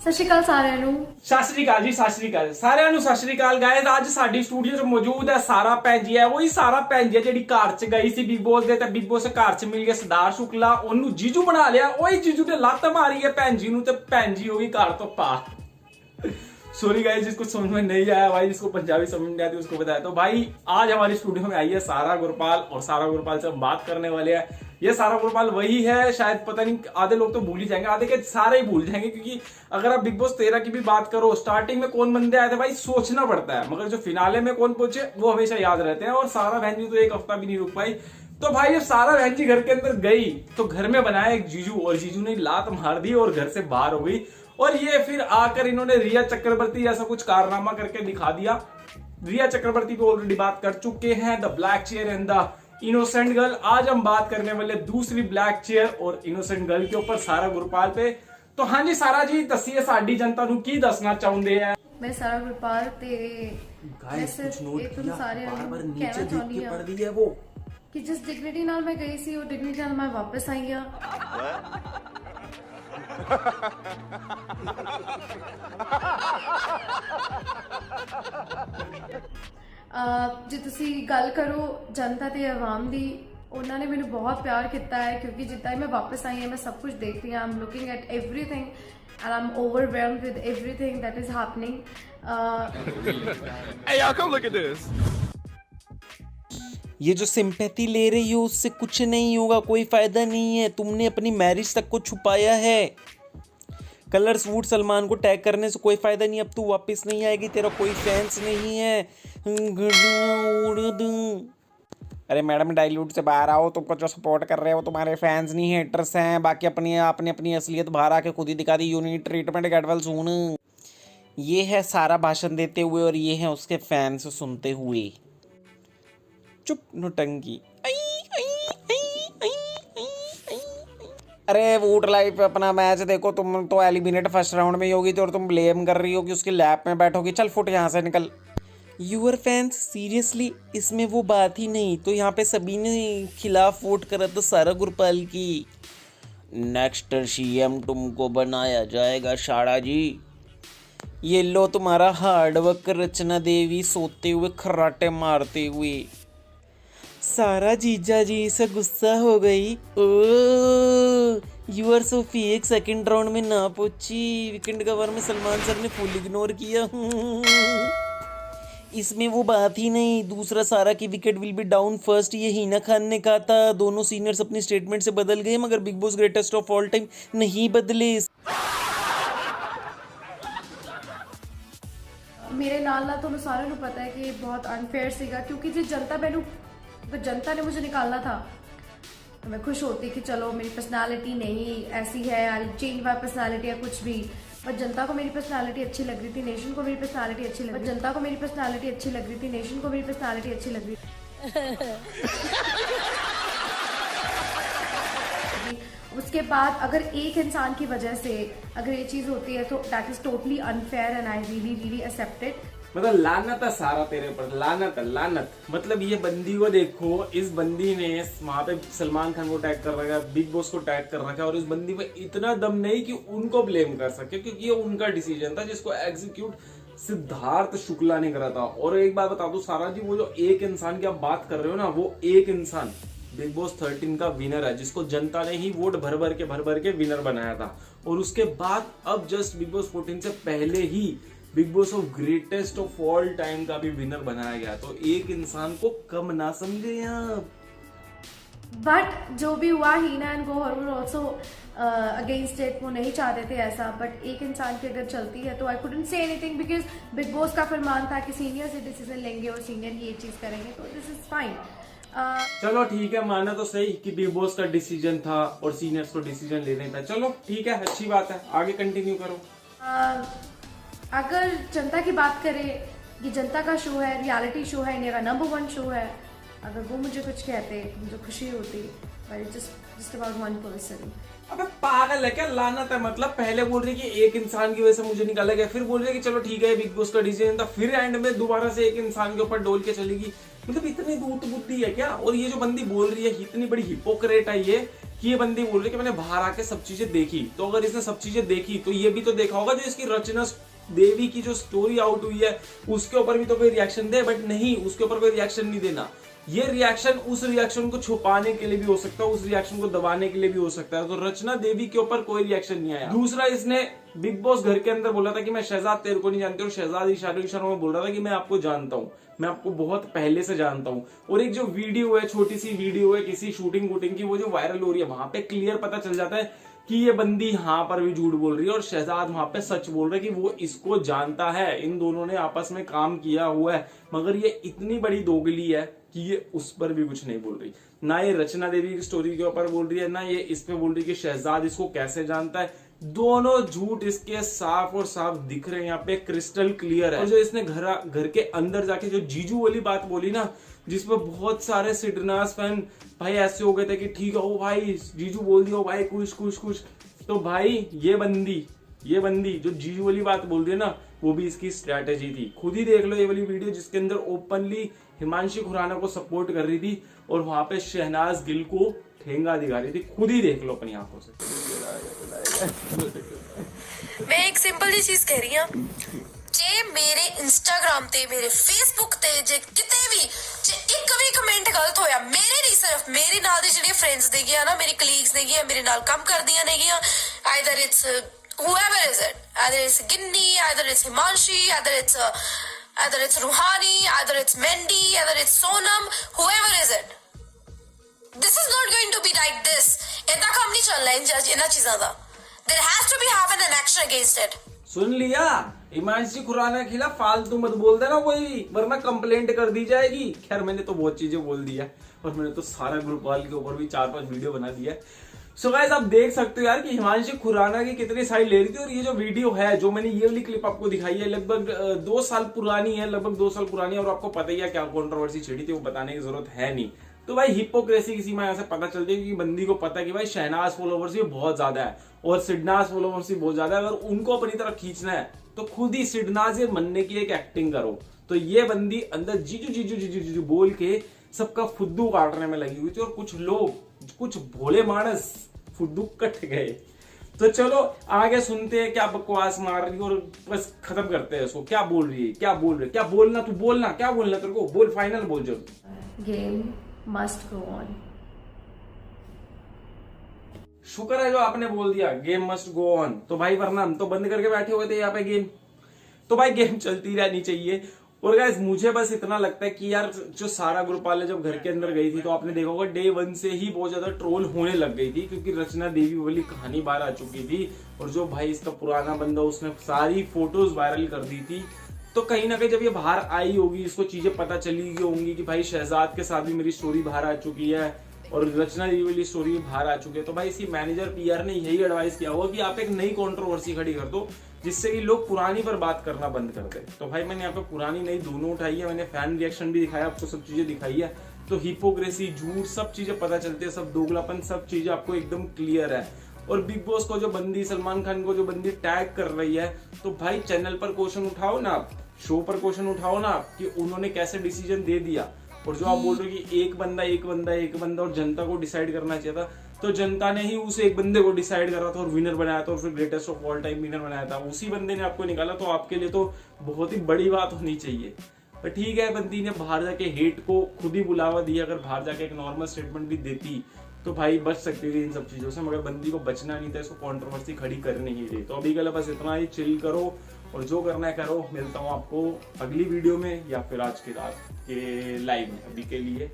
ਸਤਿ ਸ਼੍ਰੀ ਅਕਾਲ ਸਾਰਿਆਂ ਨੂੰ। ਸਤਿ ਸ਼੍ਰੀ ਅਕਾਲ ਜੀ, ਸਤਿ ਸ਼੍ਰੀ ਅਕਾਲ ਸਾਰਿਆਂ ਨੂੰ। ਸਤਿ ਸ਼੍ਰੀ ਅਕਾਲ ਗਾਇਜ਼। ਅੱਜ ਸਾਡੀ ਸਟੂਡੀਓ 'ਚ ਮੌਜੂਦ ਹੈ ਸਾਰਾ ਭੈਣ ਜੀ। ਹੈ ਉਹੀ ਸਾਰਾ ਭੈਣ ਜੀ ਜਿਹੜੀ ਘਰ 'ਚ ਗਈ ਸੀ ਬਿਗ ਬੌਸ ਦੇ, ਤੇ ਬਿਗ ਬੌਸ ਘਰ 'ਚ ਮਿਲ ਗਿਆ ਸਰਦਾਰ ਸ਼ੁਕਲਾ, ਉਹਨੂੰ ਜੀਜੂ ਬਣਾ ਲਿਆ। ਉਹੀ ਜੀਜੂ ਤੇ ਲੱਤ ਮਾਰੀ है भैन जी तो भैन जी होगी कार तो पा। सॉरी गाइस, जिसको समझ में नहीं आया भाई, जिसको पंजाबी समझ नहीं आती उसको बताया। तो भाई आज हमारी स्टूडियो में आई है सारा गुरपाल, और सारा गुरपाल से हम बात करने वाले हैं। ये सारा गुरपाल वही है, शायद पता नहीं आधे लोग तो भूल ही जाएंगे, आधे के सारे ही भूल जाएंगे, क्योंकि अगर आप बिग बॉस 13 की भी बात करो, स्टार्टिंग में कौन बंदे आए थे भाई सोचना पड़ता है, मगर जो फिनाले में कौन पहुंचे वो हमेशा याद रहते हैं। और सारा बहन जी तो एक हफ्ता भी नहीं रुक पाई। तो भाई जब सारा बहन जी घर के अंदर गई तो घर में बनाया एक जीजू, और जीजू ने लात मार दी और घर से बाहर हो गई। और ये फिर आकर इन्होंने रिया चक्रवर्ती जैसा कुछ कारनामा करके दिखा दिया। रिया चक्रवर्ती पे ऑलरेडी बात कर चुके हैं, the black chair and the innocent girl. आज हम बात करने वाले दूसरी ब्लैक चेयर और इनोसेंट गर्ल के ऊपर, सारा गुरपाल पे। तो हाँ जी सारा जी दसिए साडी जनता नू की दसना चाहुंदे हैं। मैं सारा गुरपाल ते गाइस कुछ नोट किया, बार-बार नीचे देख के पढ़ दी है वो कि जिस डिग्निटी नाल मैं गई सी, वो डिग्निटी नाल मैं वापस आई हां। ਜੇ ਤੁਸੀਂ ਗੱਲ ਕਰੋ ਜਨਤਾ ਤੇ ਆਵਾਮ ਦੀ, ਉਹਨਾਂ ਨੇ ਮੈਨੂੰ ਬਹੁਤ ਪਿਆਰ ਕੀਤਾ ਹੈ, ਕਿਉਂਕਿ ਜਿੱਦਾਂ ਹੀ ਮੈਂ ਵਾਪਸ ਆਈ ਹਾਂ ਮੈਂ ਸਭ ਕੁਝ ਦੇਖ ਰਹੀ ਹਾਂ। I'm looking at everything and I'm overwhelmed with everything that is happening. Hey y'all, come look at this. ये जो सिंपैथी ले रही हो उससे कुछ नहीं होगा, कोई फायदा नहीं है। तुमने अपनी मैरिज तक को छुपाया है। कलर्स वुड सलमान को टैग करने से कोई फायदा नहीं, अब तू वापस नहीं आएगी, तेरा कोई फैंस नहीं है। अरे मैडम डाइल्यूट से बाहर आओ, तुमको जो सपोर्ट कर रहे हो तुम्हारे फैंस नहीं हेटर्स हैं, बाकी अपनी आपने अपनी असलियत बाहर आके खुद ही दिखा दी। Unit treatment get well soon. ये है सारा भाषण देते हुए और ये है उसके फैंस सुनते हुए। चुप नौटंकी। अरे वूट लाइफ अपना मैच देखो, तुम तो एलिमिनेट फर्स्ट राउंड में ही होगी, तो और तुम ब्लेम कर रही हो कि उसकी लैप में बैठोगी। चल फुट यहाँ से निकल। यूर फैंस सीरियसली, इसमें वो बात ही नहीं। तो यहाँ पे सभी ने खिलाफ वोट करा था सारा गुरपाल की। नेक्स्ट सीएम तुमको बनाया जाएगा शाड़ा जी। ये लो तुम्हारा हार्डवर्क रचना देवी सोते हुए खर्राटे मारते हुए। सारा जीजा जी से गुस्सा हो गई। Oh you're so fake, second round में ना पहुंची। वीकेंड कवर में सलमान सर ने फुल इग्नोर किया। इसमें वो बात ही नहीं। दूसरा, सारा की wicket will be down first, ये हीना खान ने कहा था। दोनों सीनियर्स अपनी स्टेटमेंट से बदल गए, मगर big boss greatest of all time नहीं बदले। ਮੇਰੇ ਨਾਲ ਤੁਹਾਨੂੰ ਸਾਰਿਆਂ ਨੂੰ पता है कि बहुत अनफेयर ਸੀਗਾ, क्योंकि जो जनता ने मुझे निकालना था तो मैं खुश होती कि चलो मेरी पर्सनालिटी नहीं ऐसी है, आई चेंज माई पर्सनालिटी या कुछ भी। पर जनता को मेरी पर्सनालिटी अच्छी लग रही थी, नेशन को मेरी पर्सनालिटी अच्छी लग रही थी, जनता को मेरी पर्सनालिटी अच्छी लग रही थी, नेशन को मेरी पर्सनालिटी अच्छी लग रही थी। उसके बाद अगर एक इंसान की वजह से अगर ये चीज़ होती है तो that is totally unfair and I really really accept it. मतलब लानत है सारा तेरे पर, लानत है लानत। मतलब ये बंदी को देखो, इस बंदी ने वहां पे सलमान खान को टैग कर रखा है, बिग बॉस को टैग कर रखा है, और इस बंदी पे इतना दम नहीं कि उनको ब्लेम कर सके, क्योंकि ये उनका डिसीजन था जिसको एग्जीक्यूट सिद्धार्थ शुक्ला ने करा था। और एक बात बता दूं सारा जी, वो जो एक इंसान की आप बात कर रहे हो ना, वो एक इंसान बिग बॉस 13 का विनर है, जिसको जनता ने ही वोट भर भर के विनर बनाया था। और उसके बाद अब जस्ट बिग बॉस 14 से पहले ही Bigg Boss of greatest of all time का भी विनर बनाया गया। तो एक इंसान को कम ना समझे आप। बट जो भी हुआ, Hina and Gauahar were also against it, वो नहीं चाहते थे ऐसा। बट एक इंसान की अगर चलती है तो I couldn't say anything, because big boss का फरमान था कि सीनियर से डिसीजन लेंगे और सीनियर ये चीज करेंगे, तो दिस इज फाइन। चलो ठीक है, माना तो सही कि बिग बॉस का डिसीजन था और सीनियर्स को डिसीजन लेना था। चलो ठीक है, अच्छी बात है, आगे कंटिन्यू करो। अगर जनता की बात करें, ये जनता का शो है, रियलिटी शो है, मेरा नंबर 1 शो है। अगर वो मुझे कुछ कहते तो मुझे खुशी होती, but just about one person. अबे पागल है क्या, लानत है। मतलब पहले बोल रही कि एक इंसान की वजह से मुझे निकाला गया, फिर बोल रही कि चलो ठीक है बिग बॉस का डिसीजन था, फिर एंड में दोबारा से एक इंसान के ऊपर डोल के चलेगी। मतलब इतनी दूत बुद्धि है क्या। और ये जो बंदी बोल रही है, इतनी बड़ी हिपोक्रेट है ये, कि ये बंदी बोल रही कि मैंने बाहर आके सब चीजें देखी। तो अगर इसने सब चीजें देखी तो ये भी तो देखा होगा जो इसकी रचना देवी की जो स्टोरी आउट हुई है उसके ऊपर भी तो कोई रिएक्शन दे, बट नहीं, उसके ऊपर कोई रिएक्शन नहीं देना। ये रिएक्शन उस रिएक्शन को छुपाने के लिए भी हो सकता है, उस रिएक्शन को दबाने के लिए भी हो सकता है। तो रचना देवी के ऊपर कोई रिएक्शन नहीं आया। दूसरा, इसने बिग बॉस घर के अंदर बोला था कि मैं शहजाद तेरे को नहीं जानती, और शहजाद इशारों में बोल रहा था कि मैं आपको जानता हूँ, मैं आपको बहुत पहले से जानता हूँ। और एक जो वीडियो है, छोटी सी वीडियो है किसी शूटिंग वूटिंग की, वो जो वायरल हो रही है, वहां पे क्लियर पता चल जाता है कि ये बंदी यहाँ पर भी झूठ बोल रही है और शहजाद वहां पे सच बोल रहा है कि वो इसको जानता है, इन दोनों ने आपस में काम किया हुआ है। मगर ये इतनी बड़ी दोगली है कि ये उस पर भी कुछ नहीं बोल रही, ना ये रचना देवी की स्टोरी के ऊपर बोल रही है, ना ये इस पे बोल रही है कि शहजाद इसको कैसे जानता है। दोनों झूठ इसके साफ और साफ दिख रहे हैं, यहाँ पे क्रिस्टल क्लियर है। और जो इसने घर के अंदर जाके जो जीजू वाली बात बोली ना, जिसपे बहुत सारे सिडनास फैन भाई ऐसे हो गए थे कि ठीक है ओ भाई जीजू बोल दिया, भाई कुछ। तो भाई ये बंदी जो जीजू वाली बात बोल रही है ना, वो भी इसकी स्ट्रैटेजी थी। खुद ही देख लो ये वाली वीडियो जिसके अंदर ओपनली हिमांशी खुराना को सपोर्ट कर रही थी और वहां पे शहनाज गिल को ठेंगा दिखा रही थी। खुद ही देख लो अपनी आंखों से। मैं एक सिंपल जी चीज कह रही हूं, जे मेरे इंस्टाग्राम ते मेरे फेसबुक ते जे किते भी जे एक भी कमेंट गलत होया, मेरे नहीं सिर्फ मेरे नाल दी जेडी फ्रेंड्स दे गया ना, मेरी कलीग्स दे गया, मेरे नाल काम कर दिया ने गया, either it's whoever is it, either it's Ginni, either it's Himanshi, either it's Ruhani, either it's Mendy, either it's Sonam, whoever is it, this is not going to be like this. इतना काम नहीं चल रहा है इन चीजों का। There has to be happen an action against it. सुन लिया, हिमांशी खुराना के खिलाफ फालतू मत बोल देना कोई, वरना कंप्लेंट कर दी जाएगी। खैर मैंने तो बहुत चीजें बोल दी है और मैंने तो सारा ग्रुप वाल के ऊपर भी 4-5 वीडियो बना दिया है। सो गाइस आप देख सकते हो यार कि हिमांशी खुराना की कितनी साइड ले रही थी। और ये जो वीडियो है, जो मैंने ये वाली क्लिप आपको दिखाई है, लगभग 2 साल पुरानी है, और आपको पता ही है क्या कंट्रोवर्सी छिड़ी थी, वो बताने की जरूरत है नहीं। तो भाई हिपोक्रेसी की सीमा यहाँ से पता चलती है, क्योंकि बंदी को पता है कि भाई शहनाज फॉलोवर्स भी बहुत ज्यादा है और सिडनाज फॉलोवर्स भी बहुत ज्यादा है। अगर उनको अपनी तरफ खींचना है तो खुद ही सिडनाज मनने की एक एक्टिंग करो। तो ये बंदी अंदर जीजू बोल के सबका फुद्दू काटने में लगी हुई थी, और कुछ भोले मानस फुद्दू कट गए। तो चलो आगे सुनते हैं क्या बकवास मार रही है, और बस खत्म करते हैं इसको। क्या बोल रही है, क्या बोलना क्या बोलना तेरे को, बोल, फाइनल बोल। जो गेम मस्ट गो ऑन। शुक्र है जो आपने बोल दिया गेम मस्ट गो ऑन। तो भाई वरना हम तो बंद करके बैठे हुए थे यहाँ पे गेम। तो भाई गेम चलती रहनी चाहिए। और गाइस मुझे बस इतना लगता है कि यार जो सारा ग्रुप वाले जब घर के अंदर गई थी, तो आपने देखा होगा डे 1 से ही बहुत ज्यादा ट्रोल होने लग गई थी, क्योंकि रचना देवी वाली कहानी बाहर आ चुकी थी। और जो भाई इसका पुराना बंदा, उसने सारी फोटोज वायरल कर दी थी। तो कहीं ना कहीं जब ये बाहर आई होगी, इसको चीजें पता चली होंगी कि भाई शहजाद के साथ भी मेरी स्टोरी बाहर आ चुकी है और रचना देवी वाली स्टोरी बाहर आ चुकी है। तो भाई इसी मैनेजर पीआर ने यही एडवाइस किया होगा कि आप एक नई कंट्रोवर्सी खड़ी कर दो, जिससे कि लोग पुरानी पर बात करना बंद कर दे। तो भाई मैंने यहाँ पे पुरानी नई दोनों उठाई है, मैंने फैन रिएक्शन भी दिखाया आपको, सब चीजें दिखाई है। तो हिपोक्रेसी, झूठ, सब चीजें पता चलती है, सब दोगलापन, सब चीजें आपको एकदम क्लियर है। और बिग बॉस को जो बंदी, सलमान खान को जो बंदी टैग कर रही है, तो भाई चैनल पर क्वेश्चन उठाओ ना, आप शो पर क्वेश्चन उठाओ ना कि उन्होंने कैसे डिसीजन दे दिया। और जो आप बोल रहे हो कि एक बंदा और जनता को डिसाइड करना चाहिए था, तो जनता ने ही उस एक बंदे को डिसाइड करा था और विनर बनाया था, और फिर greatest of all time winner बनाया था, उसी बंदे ने आपको निकाला। तो आपके लिए तो बहुत ही बड़ी बात होनी चाहिए। पर ठीक है, बंदी ने बाहर जाके हेट को खुद ही बुलावा दिया। अगर बाहर जाके एक नॉर्मल स्टेटमेंट भी देती तो भाई बच सकती थी इन सब चीजों से, मगर बंदी को बचना नहीं था, इसको कंट्रोवर्सी खड़ी करनी ही थी। तो अभी के लिए बस इतना ही, चिल करो और जो करना है करो। मिलता हूँ आपको अगली वीडियो में या फिर आज की रात के लाइव में। अभी के लिए